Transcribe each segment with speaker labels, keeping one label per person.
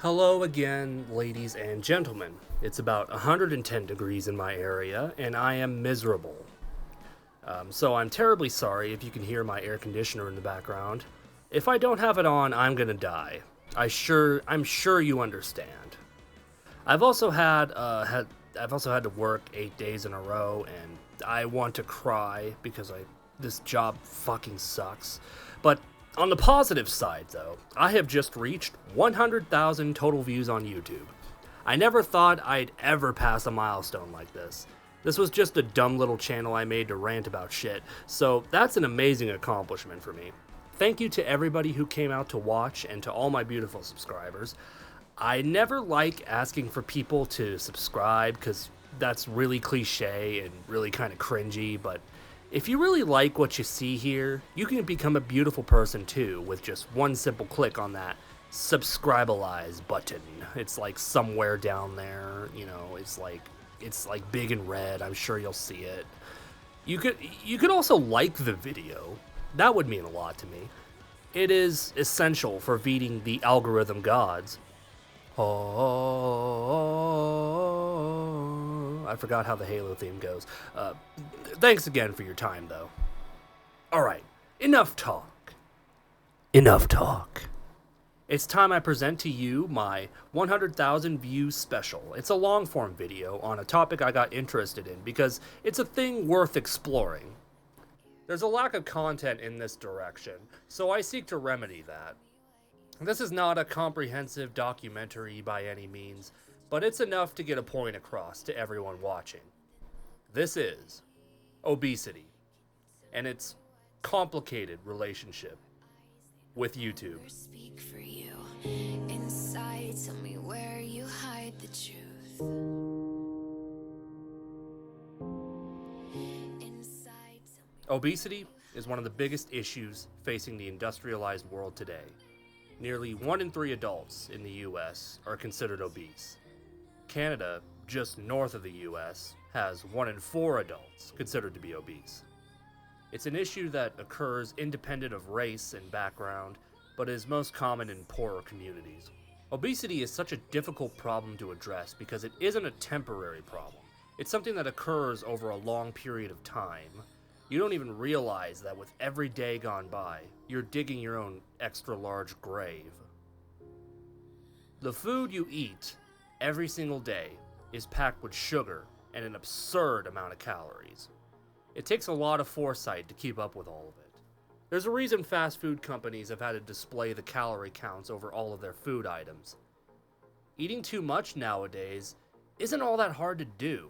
Speaker 1: Hello again, ladies and gentlemen. It's about 110 degrees in my area, and I am miserable. So I'm terribly sorry if you can hear my air conditioner in the background. If I don't have it on, I'm gonna die. I'm sure you understand. I've also had to work 8 days in a row, and I want to cry because this job fucking sucks. But on the positive side, though, I have just reached 100,000 total views on YouTube. I never thought I'd ever pass a milestone like this. This was just a dumb little channel I made to rant about shit, so that's an amazing accomplishment for me. Thank you to everybody who came out to watch and to all my beautiful subscribers. I never like asking for people to subscribe because that's really cliche and really kind of cringy, but if you really like what you see here, you can become a beautiful person too with just one simple click on that subscribalize button. It's like somewhere down there, it's like big and red. I'm sure you'll see it. You could also like the video. That would mean a lot to me. It is essential for beating the algorithm gods. Oh, I forgot how the Halo theme goes. Thanks again for your time, though. Alright, enough talk. Enough talk. It's time I present to you my 100,000 views special. It's a long-form video on a topic I got interested in because it's a thing worth exploring. There's a lack of content in this direction, so I seek to remedy that. This is not a comprehensive documentary by any means, but it's enough to get a point across to everyone watching. This is obesity and its complicated relationship with YouTube.
Speaker 2: Speak for you. Inside, tell me where you hide the truth. Inside, tell me.
Speaker 1: Obesity is one of the biggest issues facing the industrialized world today. Nearly 1 in 3 adults in the US are considered obese. Canada, just north of the US, has 1 in 4 adults considered to be obese. It's an issue that occurs independent of race and background, but is most common in poorer communities. Obesity is such a difficult problem to address because it isn't a temporary problem. It's something that occurs over a long period of time. You don't even realize that with every day gone by, you're digging your own extra large grave. The food you eat every single day is packed with sugar and an absurd amount of calories. It takes a lot of foresight to keep up with all of it. There's a reason fast food companies have had to display the calorie counts over all of their food items. Eating too much nowadays isn't all that hard to do.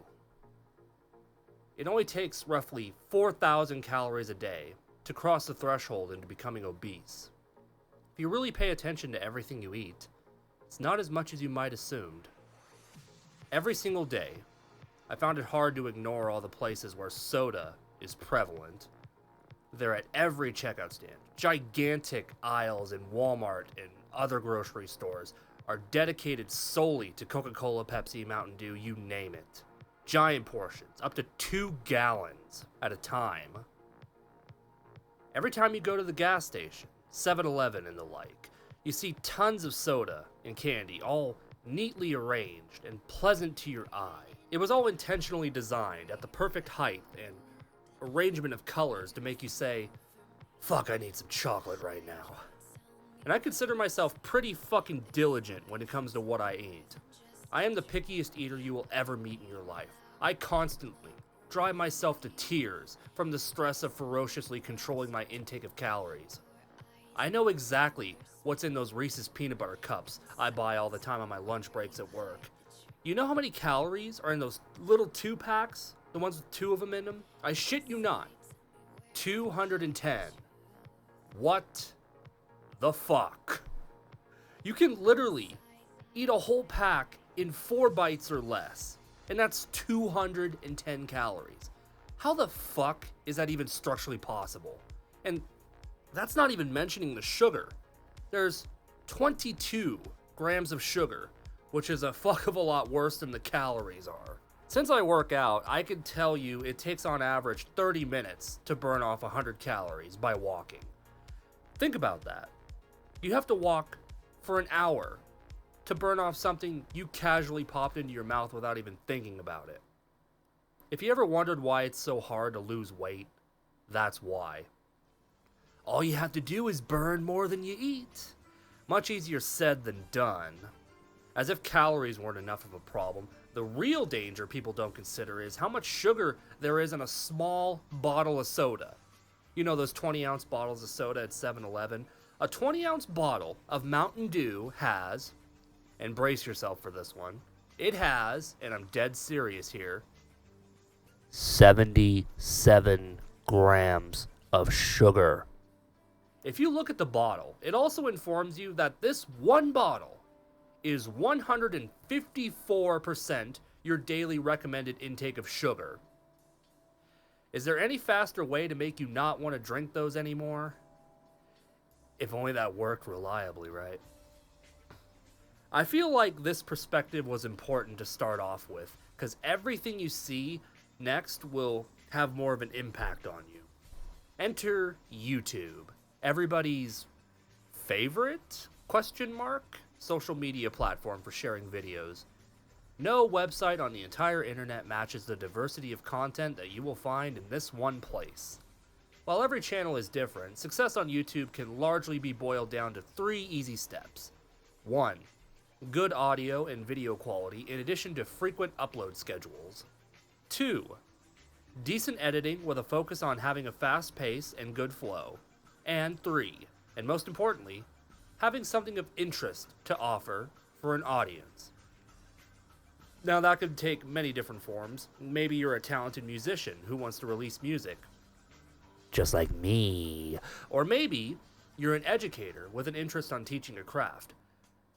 Speaker 1: It only takes roughly 4,000 calories a day to cross the threshold into becoming obese. If you really pay attention to everything you eat, it's not as much as you might assumed. Every single day, I found it hard to ignore all the places where soda is prevalent. They're at every checkout stand. Gigantic aisles in Walmart and other grocery stores are dedicated solely to Coca-Cola, Pepsi, Mountain Dew, you name it. Giant portions, up to 2 gallons at a time. Every time you go to the gas station, 7-Eleven and the like, you see tons of soda and candy, all neatly arranged and pleasant to your eye. It was all intentionally designed at the perfect height and arrangement of colors to make you say, fuck, I need some chocolate right now. And I consider myself pretty fucking diligent when it comes to what I eat. I am the pickiest eater you will ever meet in your life. I constantly drive myself to tears from the stress of ferociously controlling my intake of calories. I know exactly what's in those Reese's peanut butter cups I buy all the time on my lunch breaks at work. You know how many calories are in those little 2-packs? The ones with 2 of them in them? I shit you not. 210. What the fuck? You can literally eat a whole pack in 4 bites or less, and that's 210 calories. How the fuck is that even structurally possible? And that's not even mentioning the sugar. There's 22 grams of sugar, which is a fuck of a lot worse than the calories are. Since I work out, I can tell you it takes on average 30 minutes to burn off 100 calories by walking. Think about that. You have to walk for an hour to to burn off something you casually popped into your mouth without even thinking about it. If you ever wondered why it's so hard to lose weight, that's why. All you have to do is burn more than you eat. Much easier said than done. As if calories weren't enough of a problem, the real danger people don't consider is how much sugar there is in a small bottle of soda. You know those 20-ounce bottles of soda at 7-Eleven? A 20-ounce bottle of Mountain Dew has, and brace yourself for this one, it has, and I'm dead serious here, 77 grams of sugar. If you look at the bottle, it also informs you that this one bottle is 154% your daily recommended intake of sugar. Is there any faster way to make you not want to drink those anymore? If only that worked reliably, right? I feel like this perspective was important to start off with, because everything you see next will have more of an impact on you. Enter YouTube, everybody's favorite, ? Social media platform for sharing videos. No website on the entire internet matches the diversity of content that you will find in this one place. While every channel is different, success on YouTube can largely be boiled down to 3 easy steps. 1. Good audio and video quality in addition to frequent upload schedules. 2. Decent editing with a focus on having a fast pace and good flow. And 3. And most importantly, having something of interest to offer for an audience. Now that could take many different forms. Maybe you're a talented musician who wants to release music, just like me. Or maybe you're an educator with an interest on teaching a craft.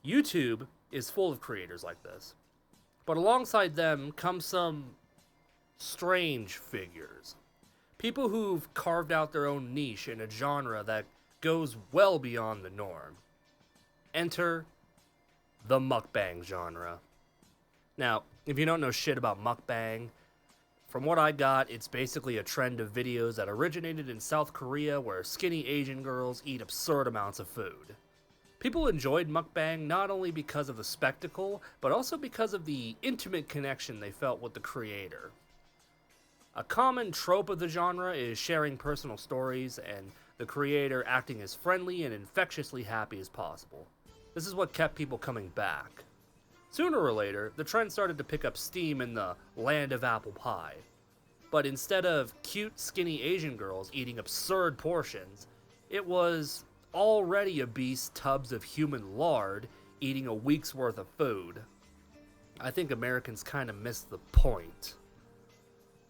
Speaker 1: YouTube is full of creators like this. But alongside them come some strange figures. People who've carved out their own niche in a genre that goes well beyond the norm. Enter the mukbang genre. Now, if you don't know shit about mukbang, from what I got, it's basically a trend of videos that originated in South Korea where skinny Asian girls eat absurd amounts of food. People enjoyed mukbang not only because of the spectacle, but also because of the intimate connection they felt with the creator. A common trope of the genre is sharing personal stories and the creator acting as friendly and infectiously happy as possible. This is what kept people coming back. Sooner or later, the trend started to pick up steam in the land of apple pie. But instead of cute, skinny Asian girls eating absurd portions, it was already obese tubs of human lard eating a week's worth of food. I think Americans kind of missed the point.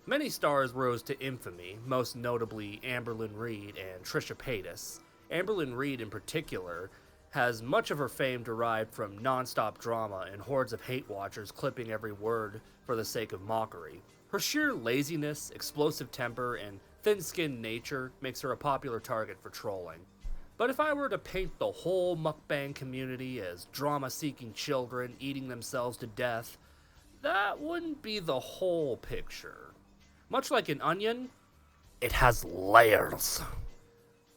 Speaker 1: Many stars rose to infamy, most notably Amberlynn Reid and Trisha Paytas. Amberlynn Reid in particular has much of her fame derived from non-stop drama and hordes of hate watchers clipping every word for the sake of mockery. Her sheer laziness, explosive temper, and thin-skinned nature makes her a popular target for trolling. But if I were to paint the whole mukbang community as drama-seeking children eating themselves to death, that wouldn't be the whole picture. Much like an onion, it has layers.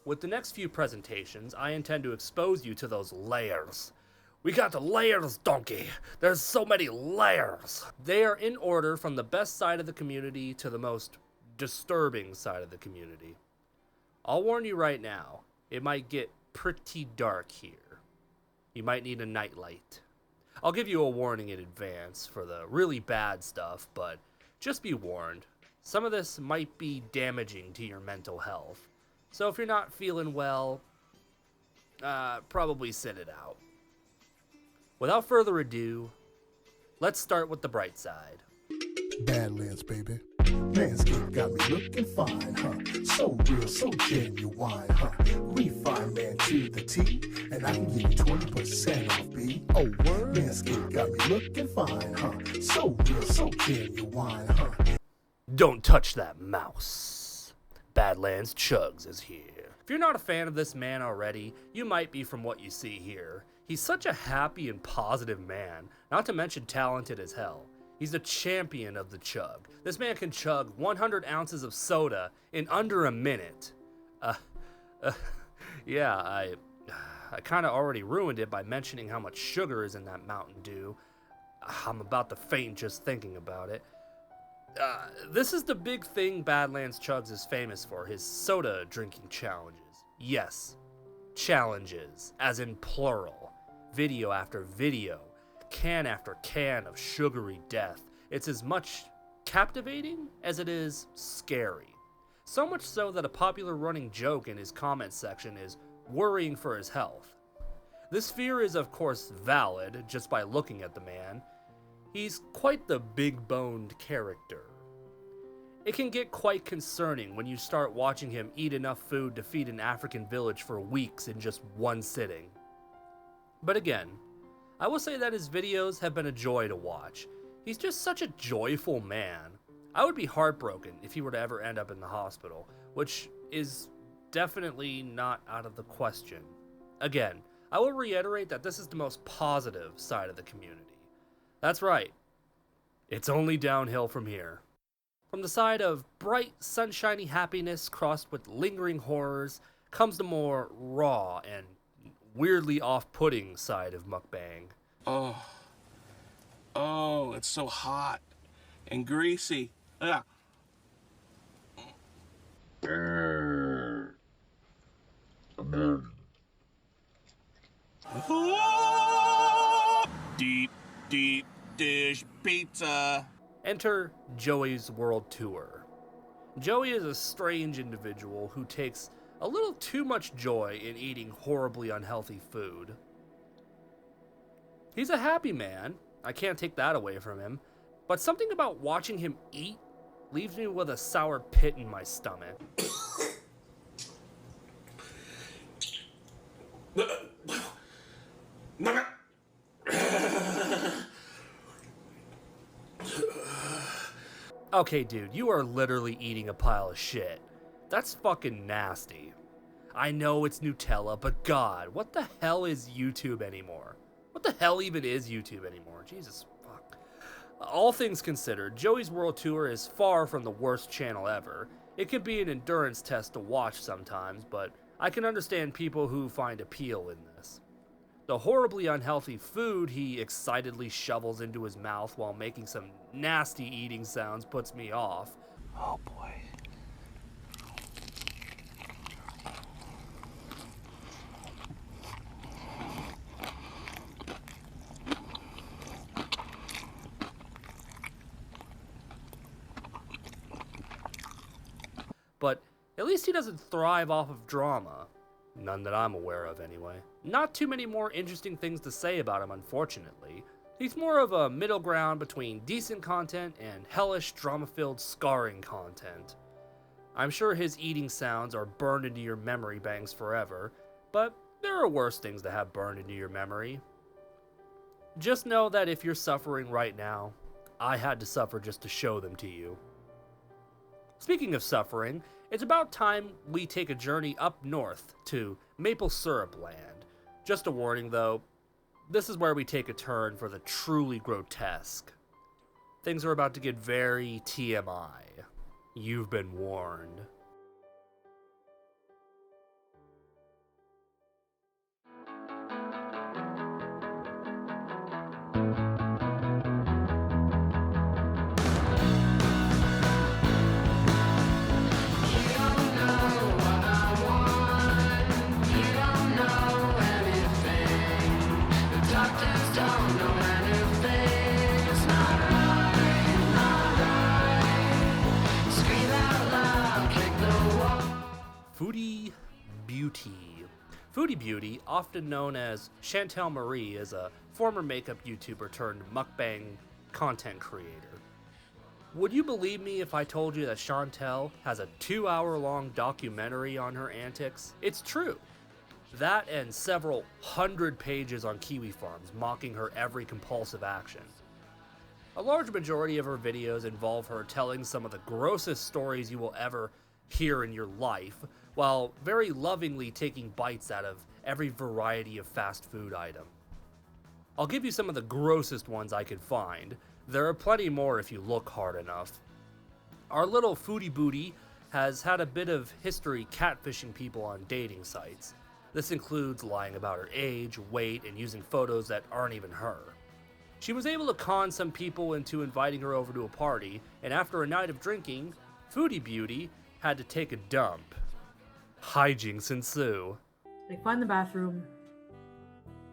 Speaker 1: With the next few presentations, I intend to expose you to those layers. We got the layers, donkey. There's so many layers. They are in order from the best side of the community to the most disturbing side of the community. I'll warn you right now, it might get pretty dark here. You might need a nightlight. I'll give you a warning in advance for the really bad stuff, but just be warned. Some of this might be damaging to your mental health. So if you're not feeling well, probably sit it out. Without further ado, let's start with the bright side.
Speaker 3: Badlands, baby. Landscape got me looking fine, huh? So real, so genuine, huh? Refined man to the T, and I can give you 20% off, B. Oh, word? Landscape got me looking fine, huh? So real, so genuine, huh?
Speaker 1: Don't touch that mouse. BadlandChugs is here. If you're not a fan of this man already, you might be from what you see here. He's such a happy and positive man, not to mention talented as hell. He's a champion of the chug. This man can chug 100 ounces of soda in under a minute. Yeah, I kind of already ruined it by mentioning how much sugar is in that Mountain Dew. I'm about to faint just thinking about it. This is the big thing BadlandChugs is famous for, his soda drinking challenges. Yes, challenges, as in plural. Video after video, can after can of sugary death. It's as much captivating as it is scary. So much so that a popular running joke in his comment section is worrying for his health. This fear is of course valid just by looking at the man. He's quite the big-boned character. It can get quite concerning when you start watching him eat enough food to feed an African village for weeks in just one sitting. But again, I will say that his videos have been a joy to watch. He's just such a joyful man. I would be heartbroken if he were to ever end up in the hospital, which is definitely not out of the question. Again, I will reiterate that this is the most positive side of the community. That's right. It's only downhill from here. From the side of bright, sunshiny happiness crossed with lingering horrors comes the more raw and weirdly off-putting side of mukbang.
Speaker 4: Oh, it's so hot and greasy. Yeah. Deep dish pizza.
Speaker 1: Enter Joey's World Tour. Joey is a strange individual who takes a little too much joy in eating horribly unhealthy food. He's a happy man, I can't take that away from him, but something about watching him eat leaves me with a sour pit in my stomach. Okay, dude, you are literally eating a pile of shit. That's fucking nasty. I know it's Nutella, but God, what the hell is YouTube anymore? What the hell even is YouTube anymore? Jesus fuck. All things considered, Joey's World Tour is far from the worst channel ever. It can be an endurance test to watch sometimes, but I can understand people who find appeal in this. The horribly unhealthy food he excitedly shovels into his mouth while making some nasty eating sounds puts me off.
Speaker 4: Oh boy.
Speaker 1: But at least he doesn't thrive off of drama. None that I'm aware of, anyway. Not too many more interesting things to say about him, unfortunately. He's more of a middle ground between decent content and hellish, drama-filled, scarring content. I'm sure his eating sounds are burned into your memory banks forever, but there are worse things to have burned into your memory. Just know that if you're suffering right now, I had to suffer just to show them to you. Speaking of suffering, it's about time we take a journey up north to Maple Syrup Land. Just a warning though, this is where we take a turn for the truly grotesque. Things are about to get very TMI. You've been warned. Foodie Beauty. Foodie Beauty, often known as Chantel Marie, is a former makeup YouTuber turned mukbang content creator. Would you believe me if I told you that Chantel has a 2-hour-long documentary on her antics? It's true. That and several hundred pages on kiwi farms mocking her every compulsive action. A large majority of her videos involve her telling some of the grossest stories you will ever hear in your life, while very lovingly taking bites out of every variety of fast food item. I'll give you some of the grossest ones I could find. There are plenty more if you look hard enough. Our little Foodie Booty has had a bit of history catfishing people on dating sites. This includes lying about her age, weight, and using photos that aren't even her. She was able to con some people into inviting her over to a party, and after a night of drinking, Foodie Beauty had to take a dump. Hijinks ensue.
Speaker 5: I find the bathroom,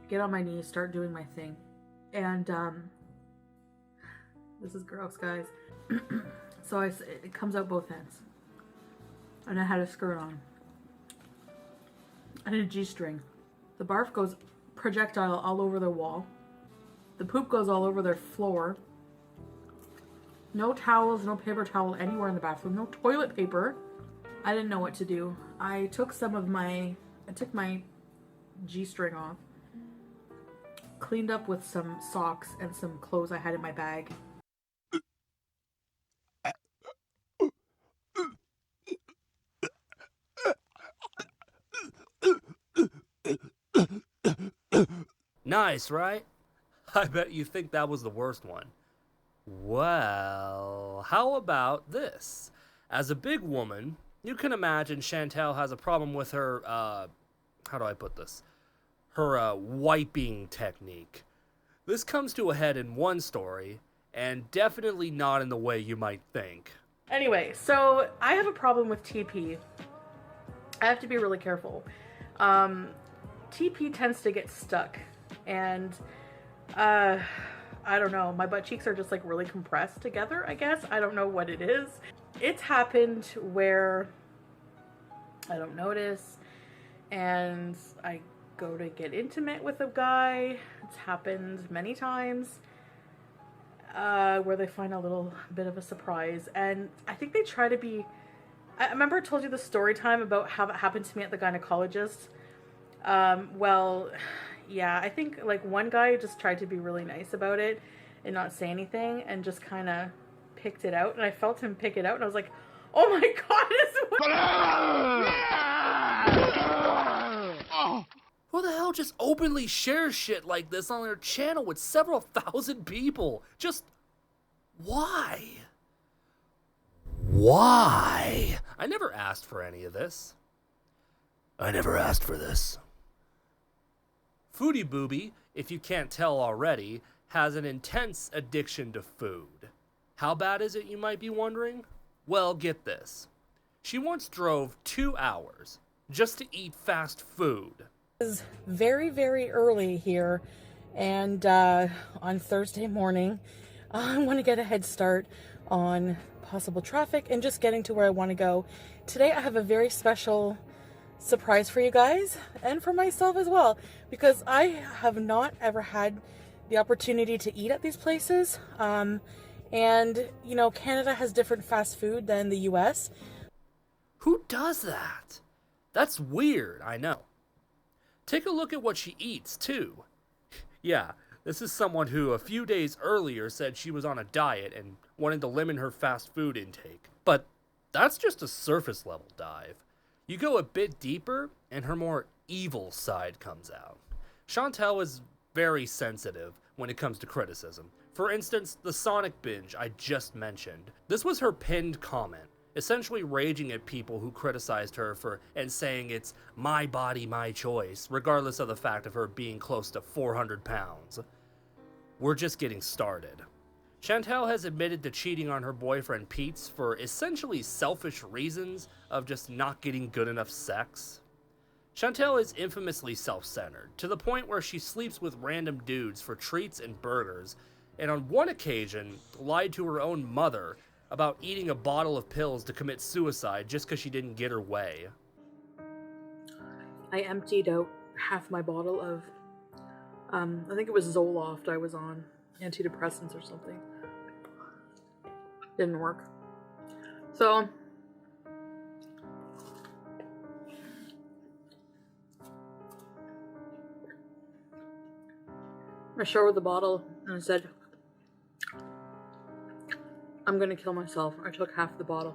Speaker 5: get on my knees, start doing my thing. And, this is gross, guys. So it comes out both ends. And I had a skirt on. And a G-string. The barf goes projectile all over their wall. The poop goes all over their floor. No towels, no paper towel anywhere in the bathroom. No toilet paper. I didn't know what to do. I took my G-string off. Cleaned up with some socks and some clothes I had in my bag.
Speaker 1: Nice, right? I bet you think that was the worst one. Well, how about this? As a big woman, you can imagine Chantal has a problem with her, how do I put this? Her, wiping technique. This comes to a head in one story, and definitely not in the way you might think.
Speaker 5: Anyway, so I have a problem with TP. I have to be really careful. TP tends to get stuck, and I don't know, my butt cheeks are just like really compressed together, I guess. I don't know what it is. It's happened where I don't notice, and I go to get intimate with a guy. It's happened many times where they find a little bit of a surprise, and I think they try to be... I remember I told you the story time about how it happened to me at the gynecologist. Well, yeah, I think like one guy just tried to be really nice about it and not say anything and just kind of picked it out, and I felt him pick it out, and I was like, oh my god,
Speaker 1: Who the hell just openly shares shit like this on their channel with several thousand people? Just why? Why? I never asked for any of this. I never asked for this. Foodie Booby, if you can't tell already, has an intense addiction to food. How bad is it, you might be wondering? Well, get this. She once drove 2 hours just to eat fast food.
Speaker 5: It's very, very early here, and on Thursday morning, I want to get a head start on possible traffic and just getting to where I want to go. Today I have a very special surprise for you guys and for myself as well, because I have not ever had the opportunity to eat at these places. And you know, Canada has different fast food than the US.
Speaker 1: Who does that? That's weird, I know. Take a look at what she eats, too. Yeah, this is someone who a few days earlier said she was on a diet and wanted to limit her fast food intake. But that's just a surface level dive. You go a bit deeper, and her more evil side comes out. Chantal is very sensitive when it comes to criticism. For instance, the Sonic binge I just mentioned. This was her pinned comment, essentially raging at people who criticized her for and saying it's my body, my choice, regardless of the fact of her being close to 400 pounds. We're just getting started. Chantal has admitted to cheating on her boyfriend Pete's for essentially selfish reasons of just not getting good enough sex. Chantal is infamously self-centered, to the point where she sleeps with random dudes for treats and burgers, and on one occasion lied to her own mother about eating a bottle of pills to commit suicide just because she didn't get her way.
Speaker 5: I emptied out half my bottle of, I think it was Zoloft I was on, antidepressants or something. Didn't work. So, I showed her the bottle and I said, I'm gonna kill myself. I took half the bottle.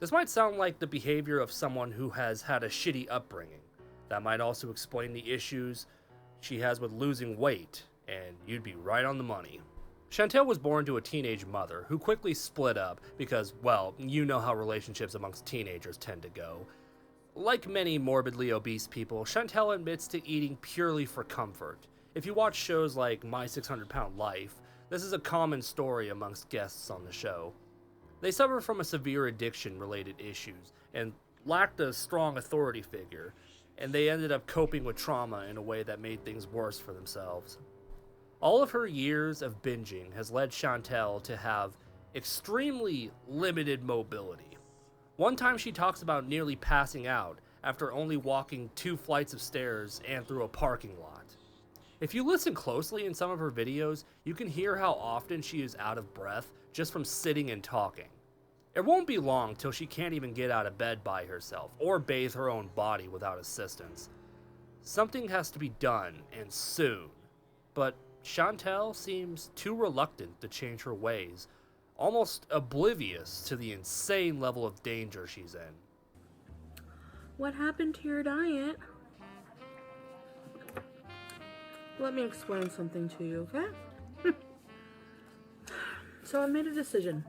Speaker 1: This might sound like the behavior of someone who has had a shitty upbringing. That might also explain the issues she has with losing weight, and you'd be right on the money. Chantal was born to a teenage mother who quickly split up because, well, you know how relationships amongst teenagers tend to go. Like many morbidly obese people, Chantel admits to eating purely for comfort. If you watch shows like My 600 Pound Life, this is a common story amongst guests on the show. They suffer from a severe addiction-related issues and lacked a strong authority figure, and they ended up coping with trauma in a way that made things worse for themselves. All of her years of binging has led Chantel to have extremely limited mobility. One time she talks about nearly passing out after only walking 2 flights of stairs and through a parking lot. If you listen closely in some of her videos, you can hear how often she is out of breath just from sitting and talking. It won't be long till she can't even get out of bed by herself or bathe her own body without assistance. Something has to be done, and soon. But Chantel seems too reluctant to change her ways, almost oblivious to the insane level of danger she's in.
Speaker 5: What happened to your diet? Let me explain something to you, okay? So I made a decision.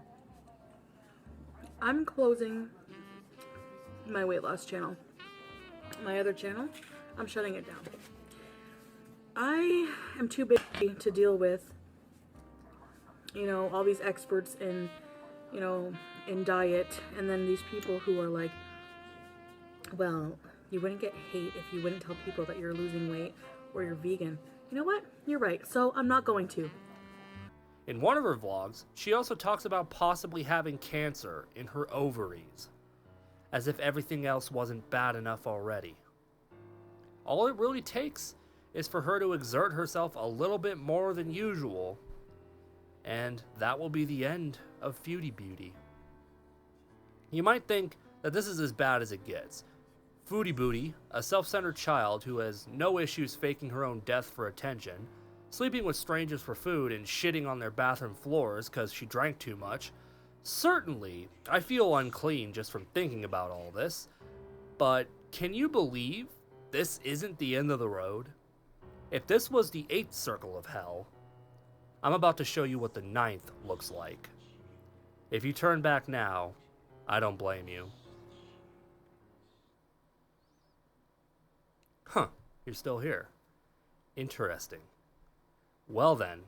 Speaker 5: I'm closing my weight loss channel. My other channel, I'm shutting it down. I am too busy to deal with, all these experts in, in diet, and then these people who are like, well, you wouldn't get hate if you wouldn't tell people that you're losing weight or you're vegan. You know what? You're right. So I'm not going to.
Speaker 1: In one of her vlogs, she also talks about possibly having cancer in her ovaries, as if everything else wasn't bad enough already. All it really takes is for her to exert herself a little bit more than usual, and that will be the end of Foodie Beauty. You might think that this is as bad as it gets. Foodie Beauty, a self-centered child who has no issues faking her own death for attention, sleeping with strangers for food and shitting on their bathroom floors because she drank too much. Certainly, I feel unclean just from thinking about all this, but can you believe this isn't the end of the road? If this was the 8th circle of hell, I'm about to show you what the 9th looks like. If you turn back now, I don't blame you. Huh, you're still here. Interesting. Well then,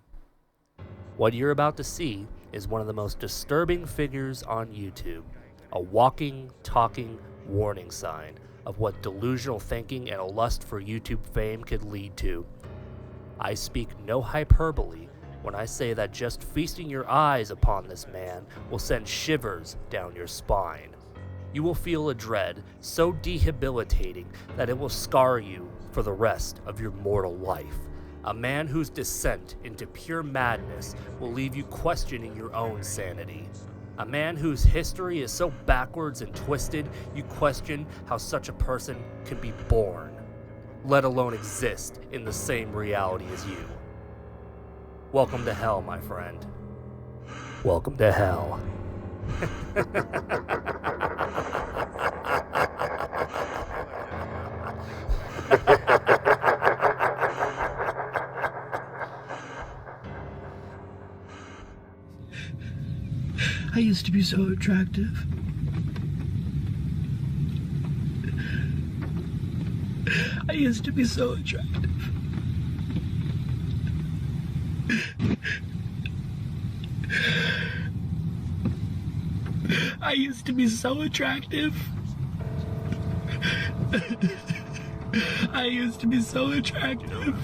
Speaker 1: what you're about to see is one of the most disturbing figures on YouTube. A walking, talking warning sign of what delusional thinking and a lust for YouTube fame could lead to. I speak no hyperbole when I say that just feasting your eyes upon this man will send shivers down your spine. You will feel a dread so debilitating that it will scar you for the rest of your mortal life. A man whose descent into pure madness will leave you questioning your own sanity. A man whose history is so backwards and twisted you question how such a person can be born, let alone exist in the same reality as you. Welcome to hell, my friend. Welcome to hell.
Speaker 6: I used to be so attractive. I used to be so attractive. I used to be so attractive. I used to be so attractive.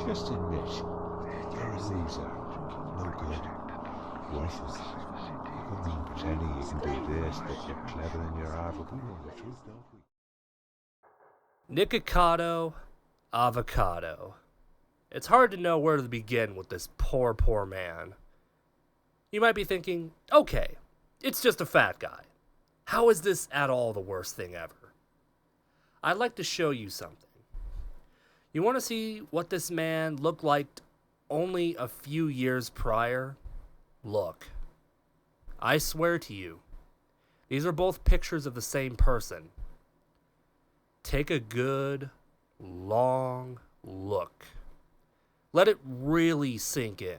Speaker 7: Just admit, you're a loser, no good, worthless. You come in pretending you can do this, that you're clever and you're hard, but we know the truth, don't we?
Speaker 1: Nikocado, avocado. It's hard to know where to begin with this poor, poor man. You might be thinking, okay, it's just a fat guy. How is this at all the worst thing ever? I'd like to show you something. You want to see what this man looked like only a few years prior? Look. I swear to you, these are both pictures of the same person. take a good, long look. Let it really sink in.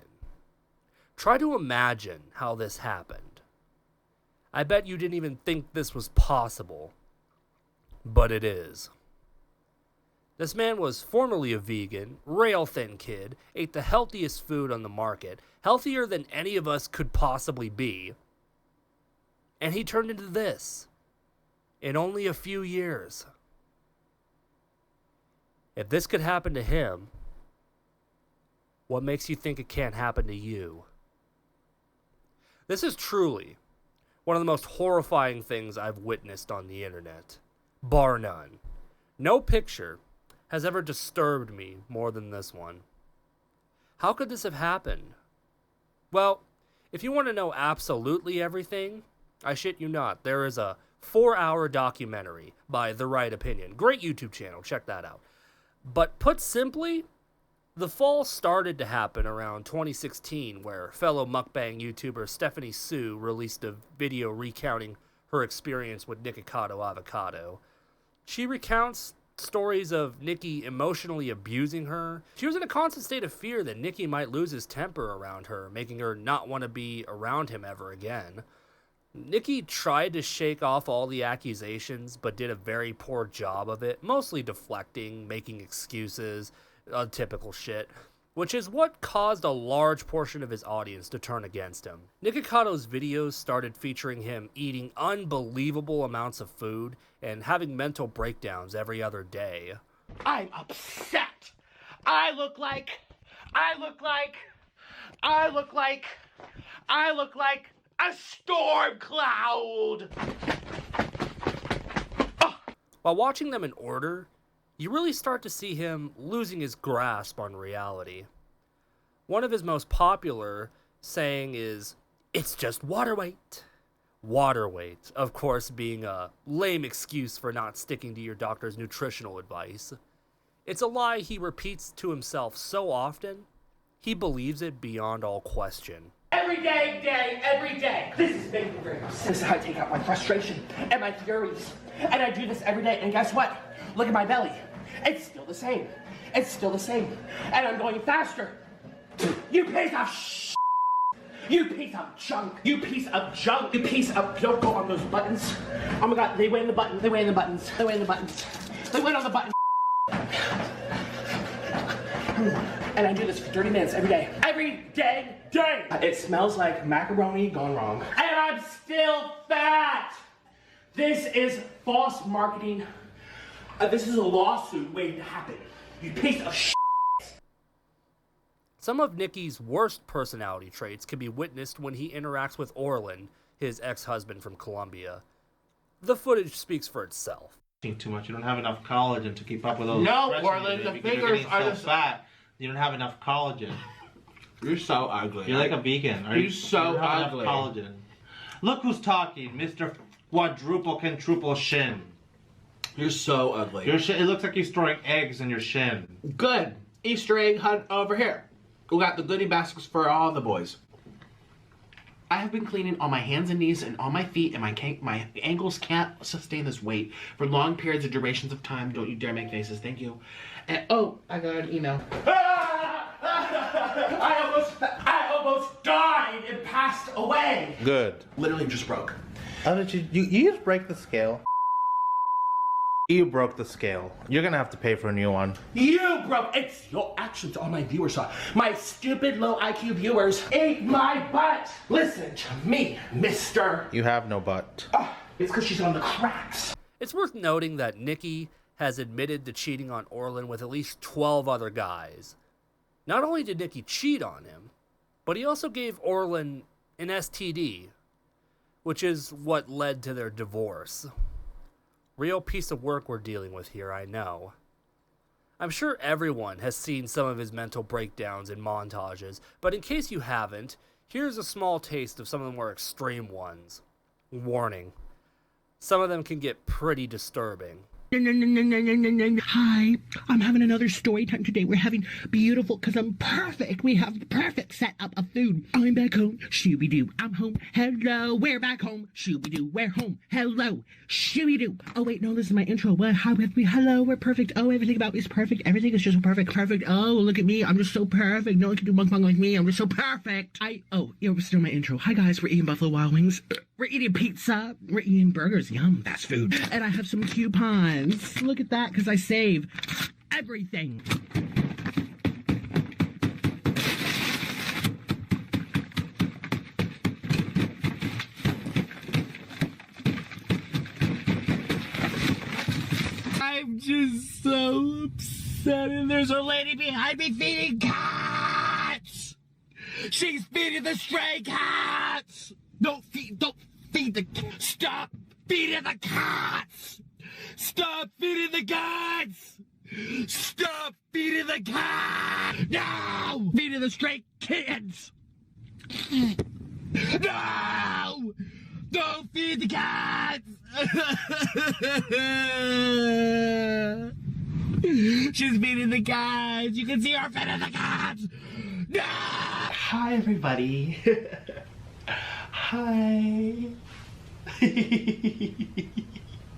Speaker 1: Try to imagine how this happened. I bet you didn't even think this was possible, but it is. This man was formerly a vegan, rail-thin kid, ate the healthiest food on the market, healthier than any of us could possibly be, and he turned into this in only a few years. If this could happen to him, what makes you think it can't happen to you? This is truly one of the most horrifying things I've witnessed on the internet, bar none. No picture has ever disturbed me more than this one. How could this have happened? Well, if you want to know absolutely everything, I shit you not, there is a 4-hour documentary by The Right Opinion. Great YouTube channel, check that out. But put simply, the fall started to happen around 2016, where fellow mukbang YouTuber Stephanie Sue released a video recounting her experience with Nikocado avocado. She recounts stories of Nikki emotionally abusing her. She was in a constant state of fear that Nikki might lose his temper around her, making her not want to be around him ever again. Nikki tried to shake off all the accusations, but did a very poor job of it, mostly deflecting, making excuses, typical shit, which is what caused a large portion of his audience to turn against him. Nikocado's videos started featuring him eating unbelievable amounts of food and having mental breakdowns every other day.
Speaker 8: I'm upset. I look like a storm cloud.
Speaker 1: While watching them in order, you really start to see him losing his grasp on reality. One of his most popular saying is, "It's just water weight." Water weight, of course, being a lame excuse for not sticking to your doctor's nutritional advice. It's a lie he repeats to himself so often, he believes it beyond all question.
Speaker 8: Every day. This is making me very upset. This is how I take out my frustration and my furies. And I do this every day, and guess what? Look at my belly. It's still the same. And I'm going faster. You piece of shit. You piece of junk. You piece of... Don't go on those buttons. Oh my God, they went in the button. They went on the button. And I do this for 30 minutes every day. Every day. It smells like macaroni gone wrong. And I'm still fat. This is false marketing. This is a lawsuit waiting to happen. You piece of shit.
Speaker 1: Some of Nikki's worst personality traits can be witnessed when he interacts with Orlin, his ex-husband from Colombia. The footage speaks for itself.
Speaker 9: Too much. You don't have enough collagen to keep up with those.
Speaker 8: No,
Speaker 9: expressions
Speaker 8: Orlin,
Speaker 9: you
Speaker 8: the
Speaker 9: did because you're
Speaker 8: fingers
Speaker 9: getting
Speaker 8: are
Speaker 9: so fat. You don't have enough collagen.
Speaker 8: You're so ugly.
Speaker 9: You're like a vegan.
Speaker 8: You're so
Speaker 9: you don't have
Speaker 8: ugly.
Speaker 9: Enough collagen. Look who's talking, Mr. Quadruple Shin.
Speaker 8: You're so ugly.
Speaker 9: Your shin. It looks like he's throwing eggs in your shin.
Speaker 8: Good. Easter egg hunt over here. We got the goodie baskets for all the boys. I have been cleaning on my hands and knees and on my feet, and my ankles can't sustain this weight for long periods or durations of time. Don't you dare make faces. Thank you. And oh, I got an email. I almost died and passed away.
Speaker 9: Good.
Speaker 8: Literally just broke.
Speaker 9: How did you just break the scale? You broke the scale. You're gonna have to pay for a new one.
Speaker 8: You broke. It's your actions all my viewers saw. My stupid low IQ viewers ate my butt. Listen to me, mister.
Speaker 9: You have no butt.
Speaker 8: It's because she's on the cracks.
Speaker 1: It's worth noting that Nikki has admitted to cheating on Orlin with at least 12 other guys. Not only did Nikki cheat on him, but he also gave Orlin an STD, which is what led to their divorce. Real piece of work we're dealing with here, I know. I'm sure everyone has seen some of his mental breakdowns and montages, but in case you haven't, here's a small taste of some of the more extreme ones. Warning. Some of them can get pretty disturbing.
Speaker 8: Hi, I'm having another story time today. We're having beautiful, because I'm perfect. We have the perfect setup of food. I'm back home, shooby-doo. I'm home, hello, we're back home, shooby-doo. We're home, hello, shooby-doo. Oh wait, no, this is my intro. What? Hi with me, hello, we're perfect. Oh, everything about me is perfect. Everything is just perfect, perfect. Oh, look at me, I'm just so perfect. No one can do mukbang like me. I'm just so perfect. It was still my intro. Hi guys, we're eating Buffalo Wild Wings. We're eating pizza. We're eating burgers. Yum, fast food. And I have some coupons. Look at that, because I save everything. I'm just so upset, and there's a lady behind me feeding cats. She's feeding the stray cats. Don't feed the stop feeding the cats. Stop feeding the cats! Stop feeding the cats! No! Feeding the stray kids! No! Don't feed the cats! She's feeding the cats! You can see her feeding the cats! No! Hi, everybody. Hi.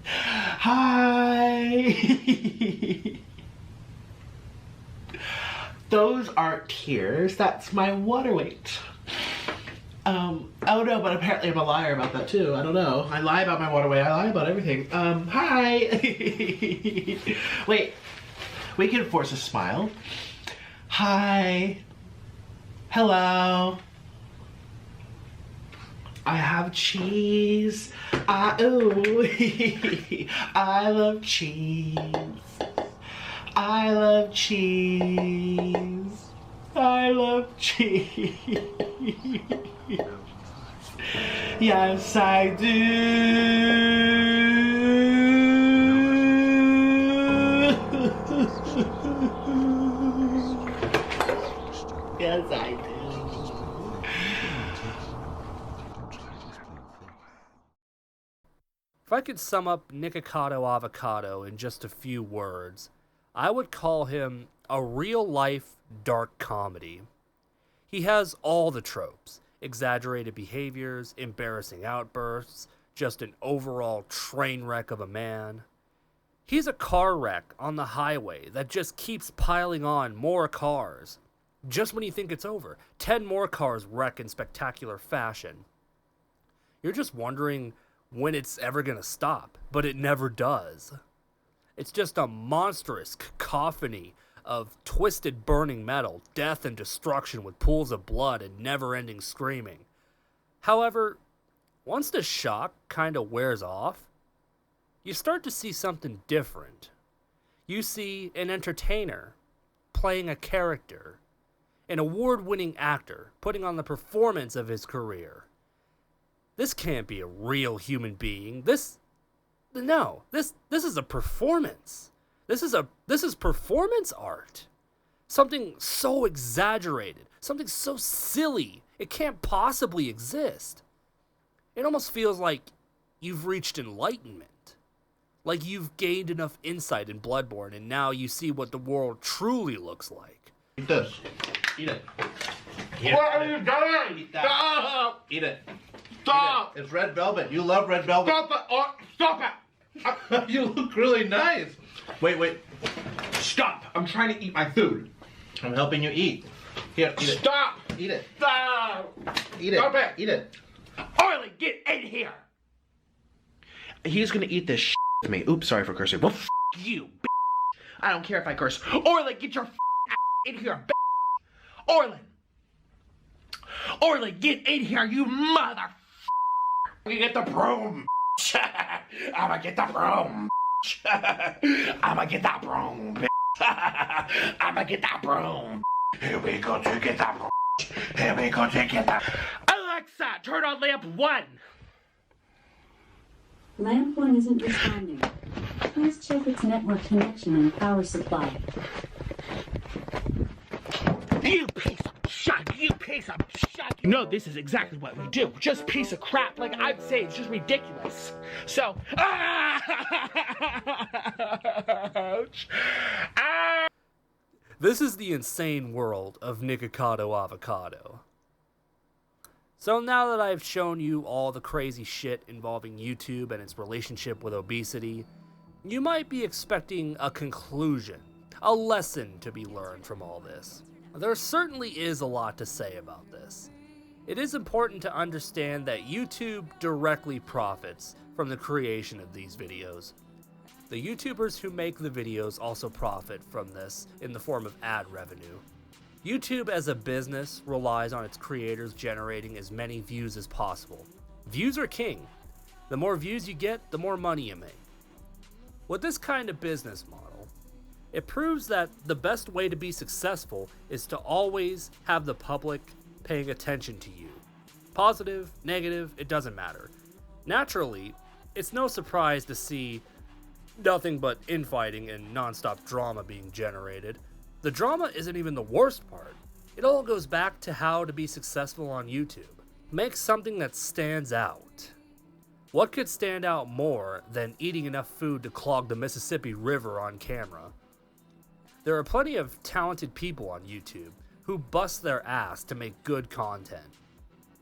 Speaker 8: Hi! Those aren't tears, that's my water weight. Oh no, but apparently I'm a liar about that too. I don't know. I lie about my water weight, I lie about everything. Hi! Wait, we can force a smile. Hi! Hello! I have cheese. Ooh. I love cheese. I love cheese. I love cheese. Yes, I do. Yes, I do.
Speaker 1: If I could sum up Nikocado Avocado in just a few words, I would call him a real-life dark comedy. He has all the tropes: exaggerated behaviors, embarrassing outbursts, just an overall train wreck of a man. He's a car wreck on the highway that just keeps piling on more cars. Just when you think it's over, 10 more cars wreck in spectacular fashion. You're just wondering when it's ever gonna stop, but it never does. It's just a monstrous cacophony of twisted burning metal, death and destruction with pools of blood and never-ending screaming. However, once the shock kinda wears off, you start to see something different. You see an entertainer playing a character, an award-winning actor putting on the performance of his career. This can't be a real human being. This is a performance. This is performance art. Something so exaggerated, something so silly, it can't possibly exist. It almost feels like you've reached enlightenment. Like you've gained enough insight in Bloodborne and now you see what the world truly looks like.
Speaker 9: Eat this. Eat it.
Speaker 4: What are you doing?
Speaker 9: Eat that.
Speaker 4: Stop!
Speaker 9: Eat it.
Speaker 4: Stop!
Speaker 9: It's red velvet. You love red velvet.
Speaker 4: Stop it! Oh, stop it!
Speaker 9: You look really nice. Wait.
Speaker 4: Stop! I'm trying to eat my food.
Speaker 9: I'm helping you eat. Here, eat it.
Speaker 4: Stop!
Speaker 9: Eat it.
Speaker 4: Stop!
Speaker 9: Eat it.
Speaker 4: Stop it!
Speaker 9: Eat it.
Speaker 8: Orly, get in here! He's gonna eat this shit with me. Oops, sorry for cursing. Well, f you, b****. I don't care if I curse. Orly, get your ass in here, b****. Orly, get in here, you mother.
Speaker 4: You get the broom. I'ma get the broom. I'ma get that broom. I'ma get that broom. Here we go to get that broom. Here we go to get that.
Speaker 8: Alexa, turn on lamp 1.
Speaker 10: Lamp 1 isn't responding. Please check its network connection and power supply.
Speaker 8: You piece of shit. shit, you piece of shit. You know this is exactly what we do. Just piece of crap. Like I'd say, it's just ridiculous. So, ouch.
Speaker 1: This is the insane world of Nikocado avocado. So now that I've shown you all the crazy shit involving YouTube and its relationship with obesity, you might be expecting a conclusion, a lesson to be learned from all this. There certainly is a lot to say about this. It is important to understand that YouTube directly profits from the creation of these videos. The YouTubers who make the videos also profit from this in the form of ad revenue. YouTube as a business relies on its creators generating as many views as possible. Views are king. The more views you get, the more money you make. With this kind of business model, it proves that the best way to be successful is to always have the public paying attention to you. Positive, negative, it doesn't matter. Naturally, it's no surprise to see nothing but infighting and non-stop drama being generated. The drama isn't even the worst part. It all goes back to how to be successful on YouTube. Make something that stands out. What could stand out more than eating enough food to clog the Mississippi River on camera? There are plenty of talented people on YouTube who bust their ass to make good content.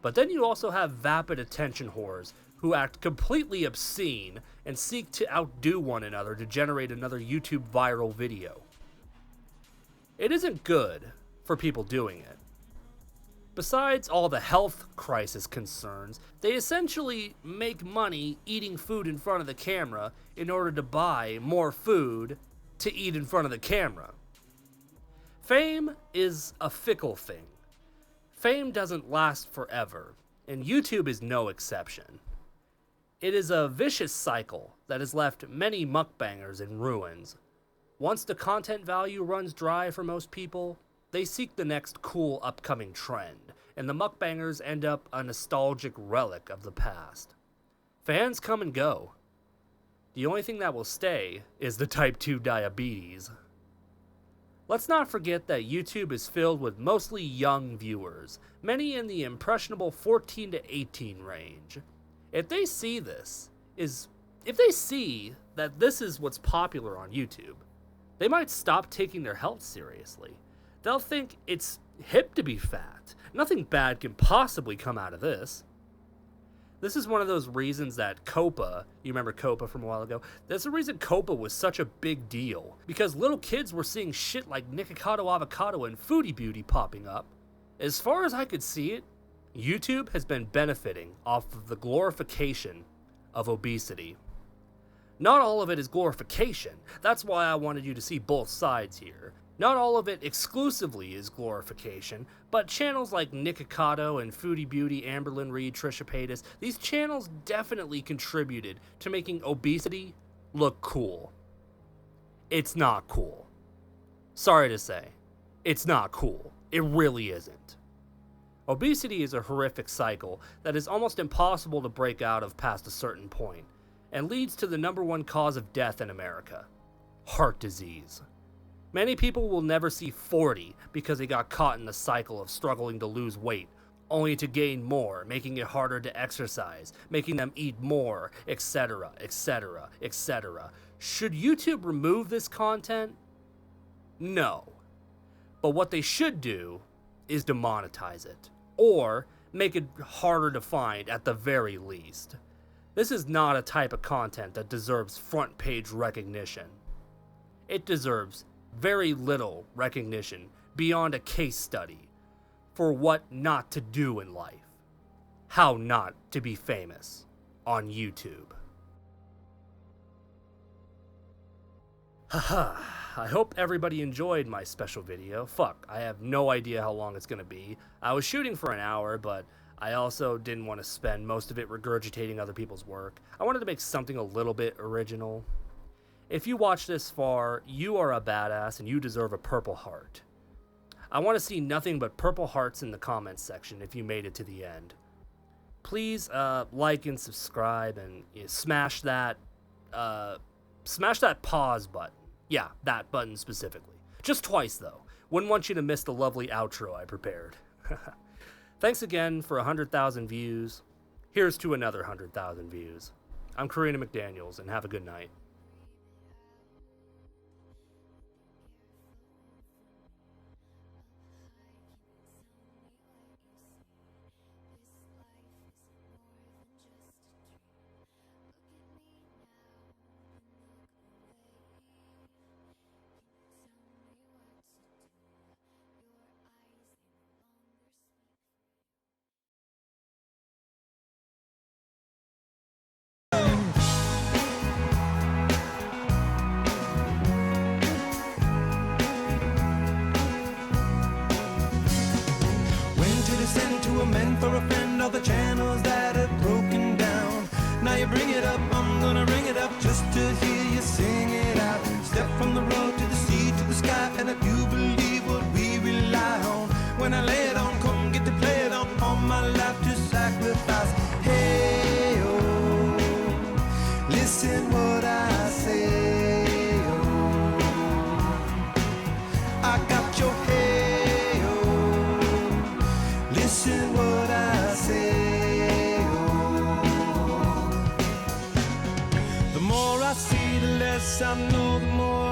Speaker 1: But then you also have vapid attention whores who act completely obscene and seek to outdo one another to generate another YouTube viral video. It isn't good for people doing it. Besides all the health crisis concerns, they essentially make money eating food in front of the camera in order to buy more food to eat in front of the camera. Fame is a fickle thing. Fame doesn't last forever, and YouTube is no exception. It is a vicious cycle that has left many mukbangers in ruins. Once the content value runs dry for most people, they seek the next cool upcoming trend, and the mukbangers end up a nostalgic relic of the past. Fans come and go. The only thing that will stay is the type 2 diabetes. Let's not forget that YouTube is filled with mostly young viewers, many in the impressionable 14 to 18 range. If they see that this is what's popular on YouTube, they might stop taking their health seriously. They'll think it's hip to be fat. Nothing bad can possibly come out of this. This is one of those reasons that Copa, you remember Copa from a while ago? There's a reason Copa was such a big deal. Because little kids were seeing shit like Nikocado avocado and Foodie Beauty popping up. As far as I could see it, YouTube has been benefiting off of the glorification of obesity. Not all of it is glorification. That's why I wanted you to see both sides here. Not all of it exclusively is glorification, but channels like Nikocado and Foodie Beauty, Amberlyn Reed, Trisha Paytas, these channels definitely contributed to making obesity look cool. It's not cool. Sorry to say, it's not cool. It really isn't. Obesity is a horrific cycle that is almost impossible to break out of past a certain point, and leads to the #1 cause of death in America: heart disease. Many people will never see 40 because they got caught in the cycle of struggling to lose weight, only to gain more, making it harder to exercise, making them eat more, etc., etc., etc. Should YouTube remove this content? No. But what they should do is demonetize it, or make it harder to find at the very least. This is not a type of content that deserves front page recognition. It deserves very little recognition beyond a case study for what not to do in life. How not to be famous on YouTube. Haha, I hope everybody enjoyed my special video. Fuck, I have no idea how long it's gonna be. I was shooting for an hour, but I also didn't want to spend most of it regurgitating other people's work. I wanted to make something a little bit original. If you watch this far, you are a badass and you deserve a purple heart. I want to see nothing but purple hearts in the comments section if you made it to the end. Please like and subscribe and smash that pause button. Yeah, that button specifically. Just twice though. Wouldn't want you to miss the lovely outro I prepared. Thanks again for 100,000 views. Here's to another 100,000 views. I'm Karina McDaniels, and have a good night.
Speaker 11: To amend for a friend all the channels that have broken down. Now you bring it up, I'm gonna ring it up just to hear you sing it out. Step from the road to the sea to the sky, and I do believe what we rely on. When I lay it on, come get to play it on. All my life to sacrifice. Hey oh, listen what I say. Oh, I got your head. Listen what I say, oh. The more I see, the less I know, the more